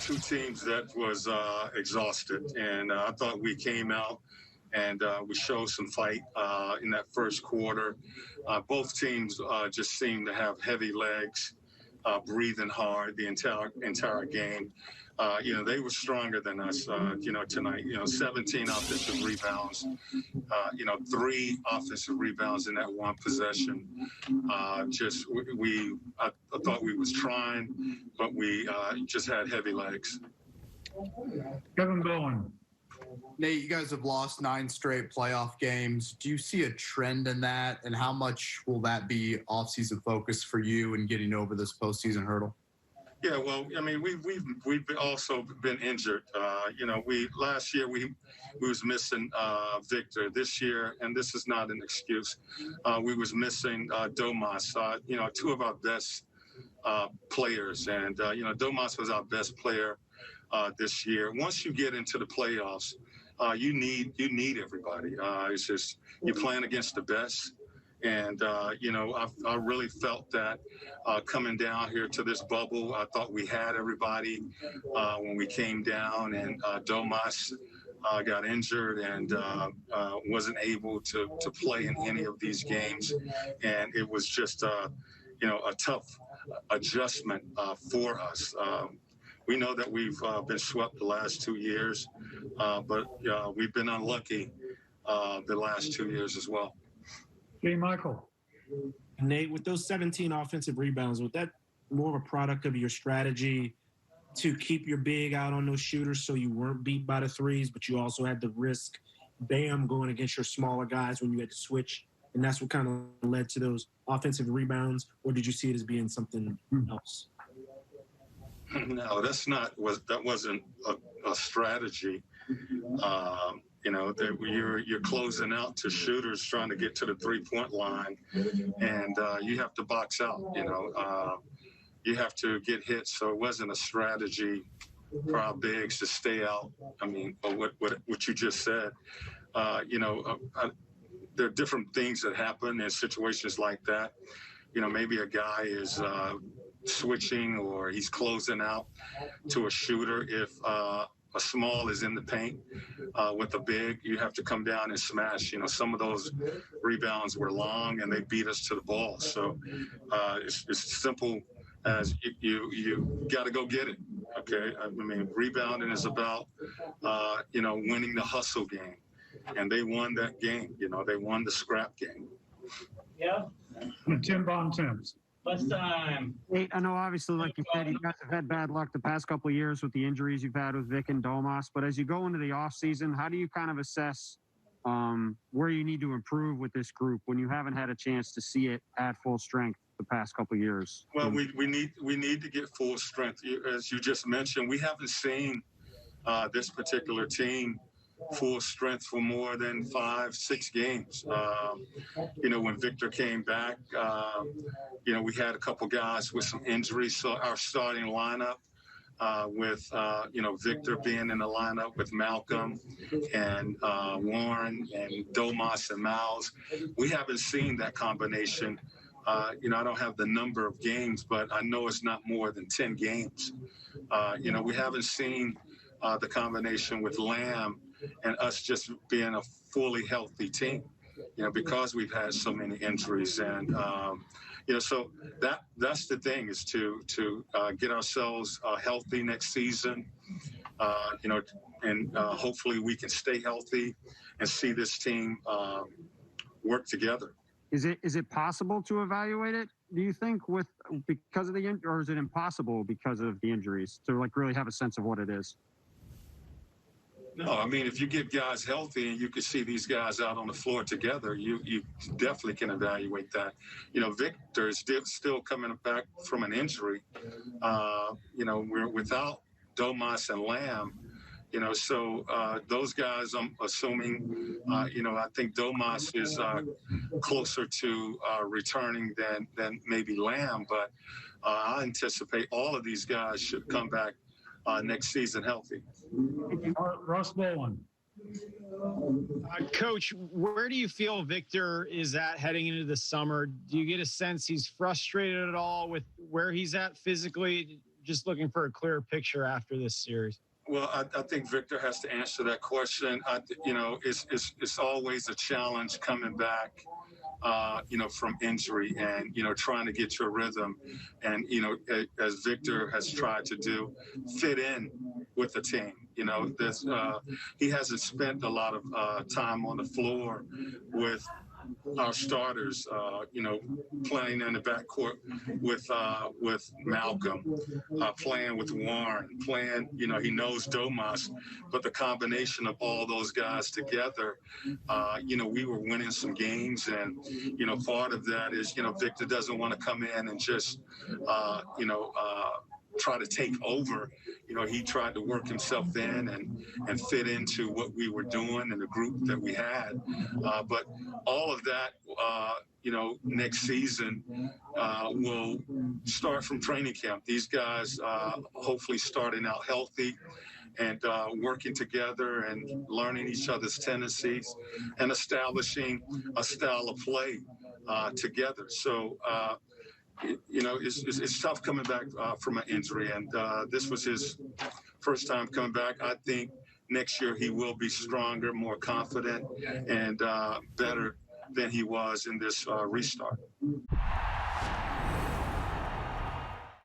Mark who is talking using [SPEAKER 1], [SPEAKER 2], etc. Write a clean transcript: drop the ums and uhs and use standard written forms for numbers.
[SPEAKER 1] two teams that was exhausted, and I thought we came out and we showed some fight in that first quarter. Both teams just seemed to have heavy legs, breathing hard the entire game. They were stronger than us, tonight. 17 offensive rebounds, 3 offensive rebounds in that one possession. I thought we was trying, but we just had heavy legs.
[SPEAKER 2] Kevin Bowen.
[SPEAKER 3] Nate, you guys have lost 9 straight playoff games. Do you see a trend in that, and how much will that be off-season focus for you in getting over this postseason hurdle?
[SPEAKER 1] Yeah, well, I mean, we've also been injured. Last year we was missing Victor. This year, and this is not an excuse, we was missing Domas. 2 of our best players, and Domas was our best player this year. Once you get into the playoffs, you need everybody. It's just you're playing against the best. And, I really felt that coming down here to this bubble, I thought we had everybody when we came down, and Domas got injured and wasn't able to play in any of these games. And it was just, a tough adjustment for us. We know that we've been swept the last 2 years, but we've been unlucky the last 2 years as well.
[SPEAKER 2] J. Michael.
[SPEAKER 4] Nate, with those 17 offensive rebounds, was that more of a product of your strategy to keep your big out on those shooters so you weren't beat by the threes, but you also had the risk, going against your smaller guys when you had to switch, and that's what kind of led to those offensive rebounds, or did you see it as being something else?
[SPEAKER 1] No, that wasn't a strategy. You're closing out to shooters trying to get to the 3-point line, and you have to box out. You have to get hits. So it wasn't a strategy for our bigs to stay out. I mean, what you just said. There are different things that happen in situations like that. Maybe a guy is switching or he's closing out to a shooter. If a small is in the paint with a big, you have to come down and smash. Some of those rebounds were long and they beat us to the ball. So it's simple as you got to go get it. Okay. I mean, rebounding is about, winning the hustle game, and they won that game. They won the scrap game.
[SPEAKER 5] Yeah.
[SPEAKER 2] Tim Bontemps.
[SPEAKER 5] What's time?
[SPEAKER 6] Nate, I know obviously, like you said, you guys have had bad luck the past couple of years with the injuries you've had with Vic and Domas. But as you go into the offseason, how do you kind of assess where you need to improve with this group when you haven't had a chance to see it at full strength the past couple of years?
[SPEAKER 1] Well, we need to get full strength. As you just mentioned, we haven't seen this particular team full strength for more than 5-6 games. When Victor came back, we had a couple guys with some injuries. So our starting lineup with, Victor being in the lineup with Malcolm and Warren and Domas and Miles, we haven't seen that combination. I don't have the number of games, but I know it's not more than 10 games. We haven't seen the combination with Lamb and us just being a fully healthy team, because we've had so many injuries. And, so that's the thing, is to get ourselves healthy next season, and hopefully we can stay healthy and see this team work together.
[SPEAKER 6] Is it possible to evaluate it, do you think, because of the or is it impossible because of the injuries to really have a sense of what it is?
[SPEAKER 1] No, I mean, if you get guys healthy and you can see these guys out on the floor together, you definitely can evaluate that. Victor is still coming back from an injury. We're without Domas and Lamb, so those guys, I'm assuming, I think Domas is closer to returning than maybe Lamb, but I anticipate all of these guys should come back next season healthy.
[SPEAKER 2] Russ Bowen.
[SPEAKER 7] Coach, where do you feel Victor is at heading into the summer? Do you get a sense he's frustrated at all with where he's at physically? just looking for a clearer picture after this series?
[SPEAKER 1] Well, I think Victor has to answer that question. It's always a challenge coming back, from injury and, trying to get your rhythm. And, as Victor has tried to do, fit in with the team. He hasn't spent a lot of time on the floor with our starters, playing in the backcourt with Malcolm, playing with Warren, playing, he knows Domas, but the combination of all those guys together, we were winning some games, and, part of that is, Victor doesn't want to come in and just, try to take over. He tried to work himself in and fit into what we were doing and the group that we had. But all of that, next season will start from training camp. These guys hopefully starting out healthy and working together and learning each other's tendencies and establishing a style of play together. So, it's tough coming back from an injury, and this was his first time coming back. I think next year he will be stronger, more confident, and better than he was in this restart.